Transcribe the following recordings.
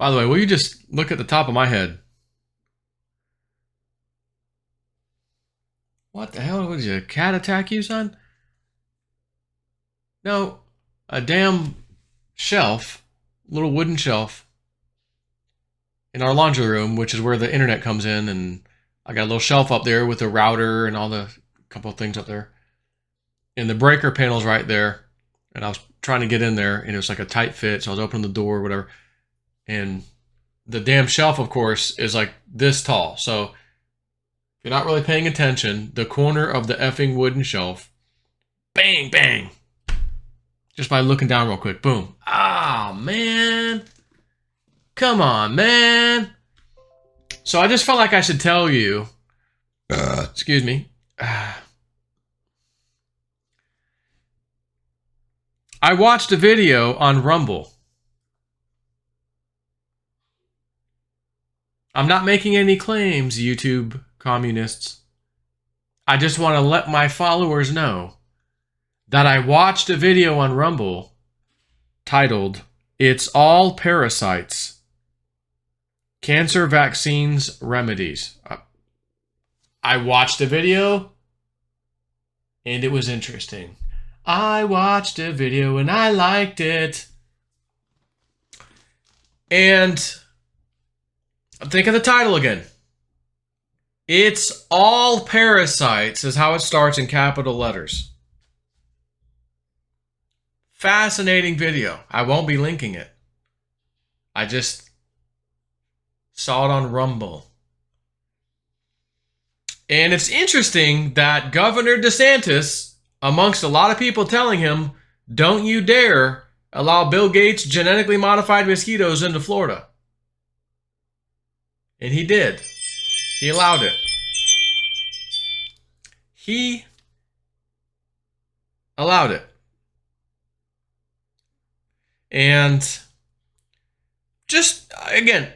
By the way, will you just look at the top of my head? What the hell? Did a cat attack you, son? No, a damn shelf, little wooden shelf in our laundry room, which is where the internet comes in, and I got a little shelf up there with a router and all the couple of things up there. And the breaker panel's right there. And I was trying to get in there, and it was like a tight fit, so I was opening the door or whatever. And the damn shelf, of course, is like this tall. So if you're not really paying attention, the corner of the effing wooden shelf, bang, bang. Just by looking down real quick, boom. Ah, man. Come on, man. So I just felt like I should tell you, excuse me. I watched a video on Rumble. I'm not making any claims, YouTube communists. I just want to let my followers know that I watched a video on Rumble titled, "It's All Parasites. Cancer Vaccines Remedies." I watched a video, and it was interesting. I watched a video, and I liked it. And think of the title again. "It's All Parasites" is how it starts in capital letters. Fascinating video. I won't be linking it. I just saw it on Rumble. And it's interesting that Governor DeSantis, amongst a lot of people telling him, don't you dare allow Bill Gates' genetically modified mosquitoes into Florida. And he did. He allowed it. He allowed it. And just, again,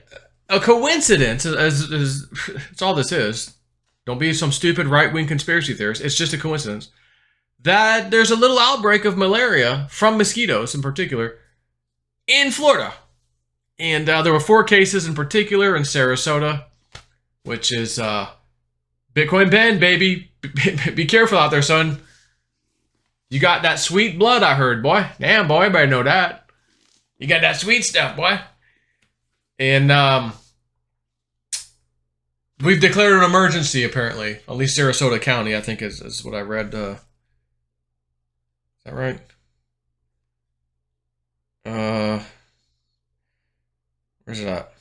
a coincidence, is it's all this is. Don't be some stupid right-wing conspiracy theorist. It's just a coincidence that there's a little outbreak of malaria from mosquitoes in particular in Florida. And there were 4 cases in particular in Sarasota, which is Bitcoin Bend, baby. Be careful out there, son. You got that sweet blood, I heard, boy. Damn, boy, everybody know that. You got that sweet stuff, boy. And we've declared an emergency, apparently. At least Sarasota County, I think, is what I read. Is that right? Where's it at?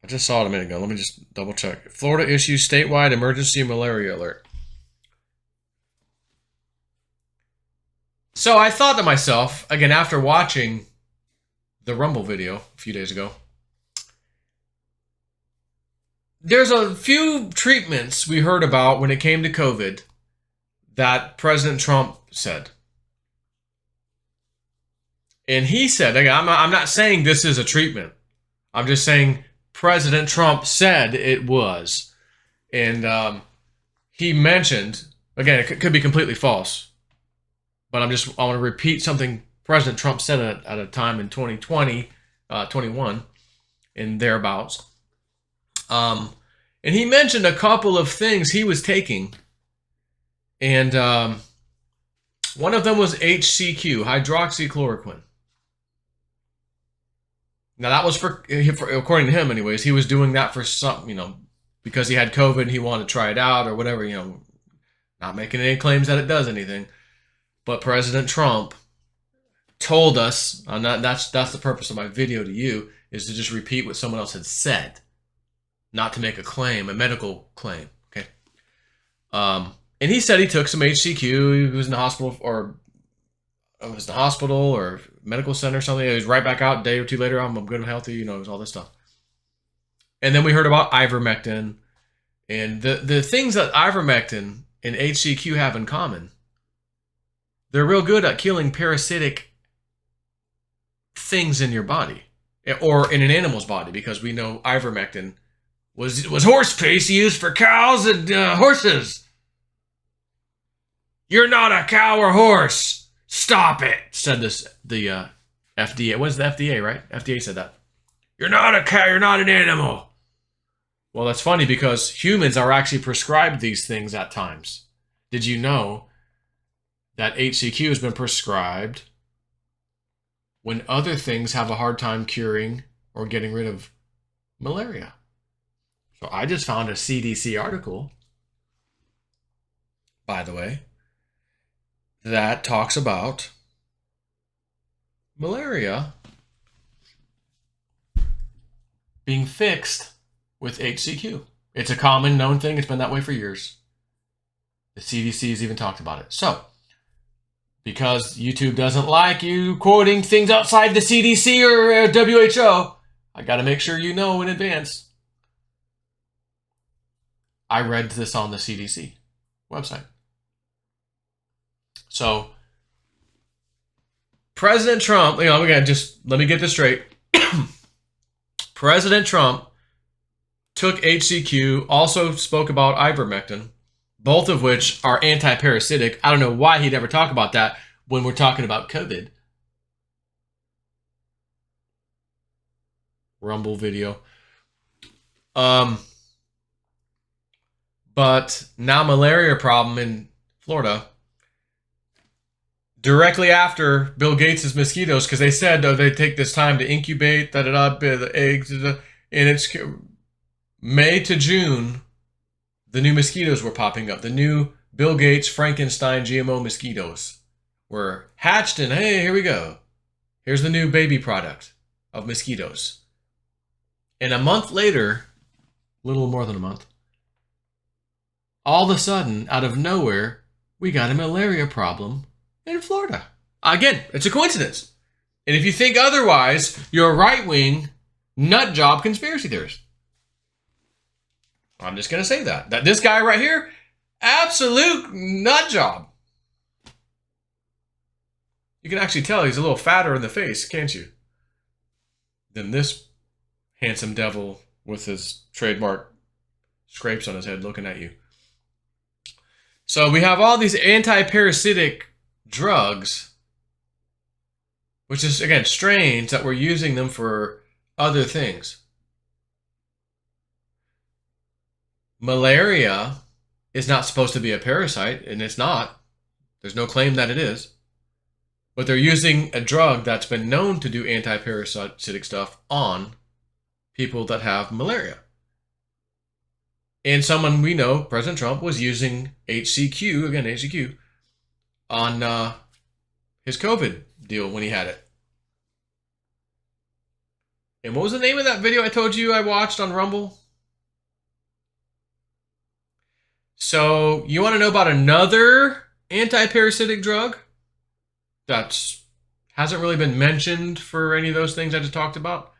I just saw it a minute ago. Let me just double check. Florida issues statewide emergency malaria alert. So I thought to myself, again, after watching the Rumble video a few days ago, there's a few treatments we heard about when it came to COVID that President Trump said. And he said, again, I'm not saying this is a treatment. I'm just saying President Trump said it was. And he mentioned, again, it could be completely false, but I want to repeat something President Trump said at a time in 2020, 21, and thereabouts. And he mentioned a couple of things he was taking. And one of them was HCQ, hydroxychloroquine. Now that was for, according to him anyways, he was doing that for some, because he had COVID and he wanted to try it out or whatever, not making any claims that it does anything. But President Trump told us, and that's the purpose of my video to you, is to just repeat what someone else had said, not to make a claim, a medical claim, okay? And he said he took some HCQ, he was in the hospital, or medical center or something. He was right back out a day or two later. I'm good and healthy, it was all this stuff. And then we heard about ivermectin. And the things that ivermectin and HCQ have in common, they're real good at killing parasitic things in your body or in an animal's body, because we know ivermectin was horse paste used for cows and horses. You're not a cow or horse. Stop it, said the FDA. What's the FDA, right? FDA said that. You're not a cat, you're not an animal. Well, that's funny because humans are actually prescribed these things at times. Did you know that HCQ has been prescribed when other things have a hard time curing or getting rid of malaria? So I just found a CDC article, by the way, that talks about malaria being fixed with HCQ. It's a common known thing. It's been that way for years. The CDC has even talked about it. So, because YouTube doesn't like you quoting things outside the CDC or WHO, I got to make sure you know in advance. I read this on the CDC website. So, President Trump, again, just let me get this straight. President Trump took HCQ, also spoke about ivermectin, both of which are anti-parasitic. I don't know why he'd ever talk about that when we're talking about COVID. Rumble video. But now malaria problem in Florida. Directly after Bill Gates' mosquitoes, because they said they take this time to incubate, the eggs, and it's May to June, the new mosquitoes were popping up. The new Bill Gates Frankenstein GMO mosquitoes were hatched, and hey, here we go. Here's the new baby product of mosquitoes. And a month later, a little more than a month, all of a sudden, out of nowhere, we got a malaria problem in Florida. Again, it's a coincidence. And if you think otherwise, you're a right-wing nut job conspiracy theorist. I'm just going to say that. That this guy right here, absolute nut job. You can actually tell he's a little fatter in the face, can't you? Than this handsome devil with his trademark scrapes on his head looking at you. So we have all these anti-parasitic drugs, which is, again, strange that we're using them for other things. Malaria is not supposed to be a parasite, and it's not. There's no claim that it is. But they're using a drug that's been known to do anti-parasitic stuff on people that have malaria. And someone we know, President Trump, was using HCQ, again, HCQ, on his COVID deal when he had it. And what was the name of that video I told you I watched on Rumble? So, you want to know about another anti-parasitic drug that hasn't really been mentioned for any of those things I just talked about?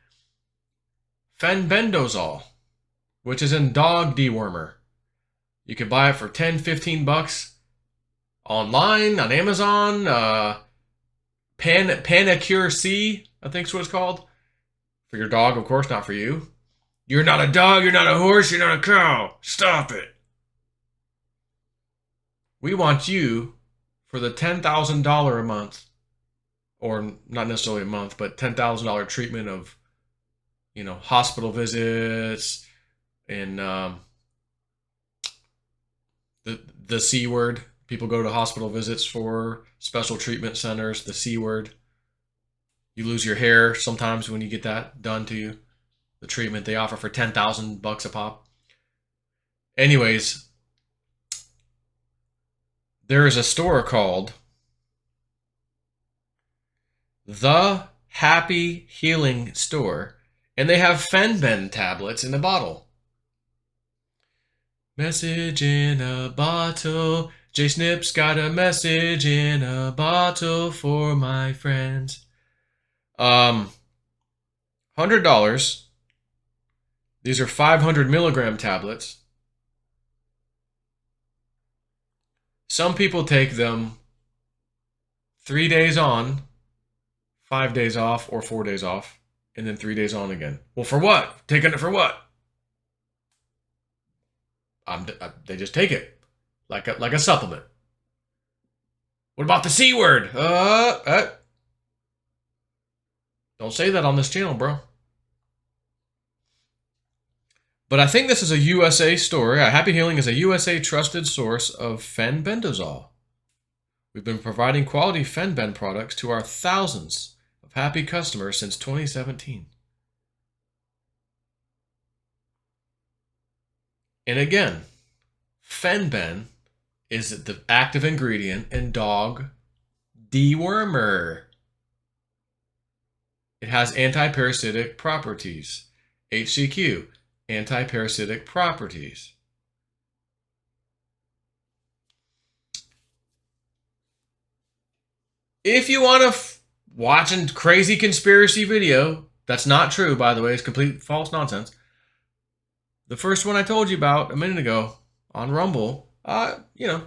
Fenbendazole, which is in dog dewormer. You can buy it for $10-15 online, on Amazon. Panicure C, I think is what it's called. For your dog, of course, not for you. You're not a dog, you're not a horse, you're not a cow. Stop it. We want you for the $10,000 a month, or not necessarily a month, but $10,000 treatment of, hospital visits and the C word. People go to hospital visits for special treatment centers, the C word. You lose your hair sometimes when you get that done to you. The treatment they offer for $10,000 a pop. Anyways, there is a store called The Happy Healing Store, and they have Fenben tablets in a bottle. Message in a bottle. J Snip's got a message in a bottle for my friends. $100. These are 500 milligram tablets. Some people take them 3 days on, 5 days off, or 4 days off, and then 3 days on again. Well, for what? Taking it for what? They just take it like a supplement. What about the C word? Don't say that on this channel, bro. But I think this is a USA story. Happy Healing is a USA trusted source of fenbendazole. We've been providing quality Fenben products to our thousands of happy customers since 2017. And again, Fenben is the active ingredient in dog dewormer. It has anti-parasitic properties. HCQ, anti-parasitic properties. If you want to watch a crazy conspiracy video, that's not true, by the way, it's complete false nonsense. The first one I told you about a minute ago on Rumble, you know,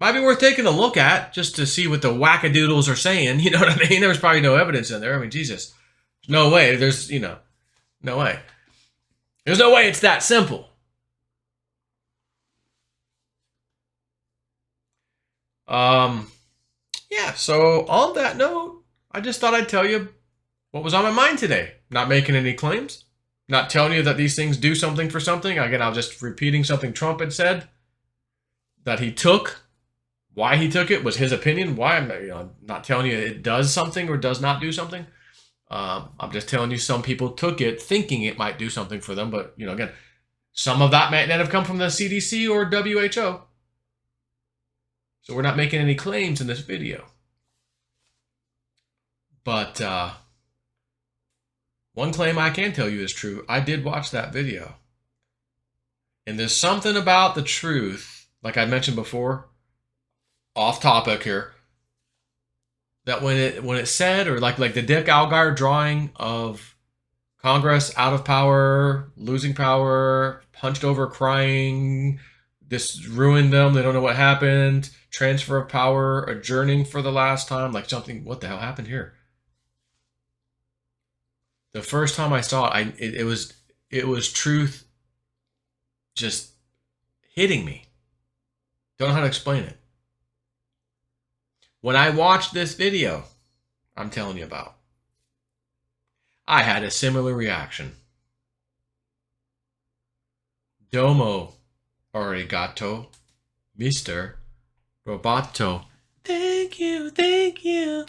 might be worth taking a look at just to see what the wackadoodles are saying. You know what I mean? There was probably no evidence in there. I mean, Jesus. No way. There's, you know, no way. There's no way it's that simple. Yeah, so on that note, I just thought I'd tell you what was on my mind today. Not making any claims. Not telling you that these things do something for something. Again, I was just repeating something Trump had said that he took. Why he took it was his opinion. Why I'm not telling you it does something or does not do something. I'm just telling you some people took it thinking it might do something for them. But, you know, again, some of that might not have come from the CDC or WHO. So we're not making any claims in this video. But one claim I can tell you is true. I did watch that video. And there's something about the truth, like I mentioned before, off topic here, that when it said, or like the Dick Algar drawing of Congress out of power, losing power, hunched over crying, this ruined them, they don't know what happened, transfer of power, adjourning for the last time, like something, what the hell happened here? The first time I saw it, it was truth just hitting me. Don't know how to explain it. When I watched this video I'm telling you about, I had a similar reaction. Domo arigato, Mr. Roboto. Thank you, thank you.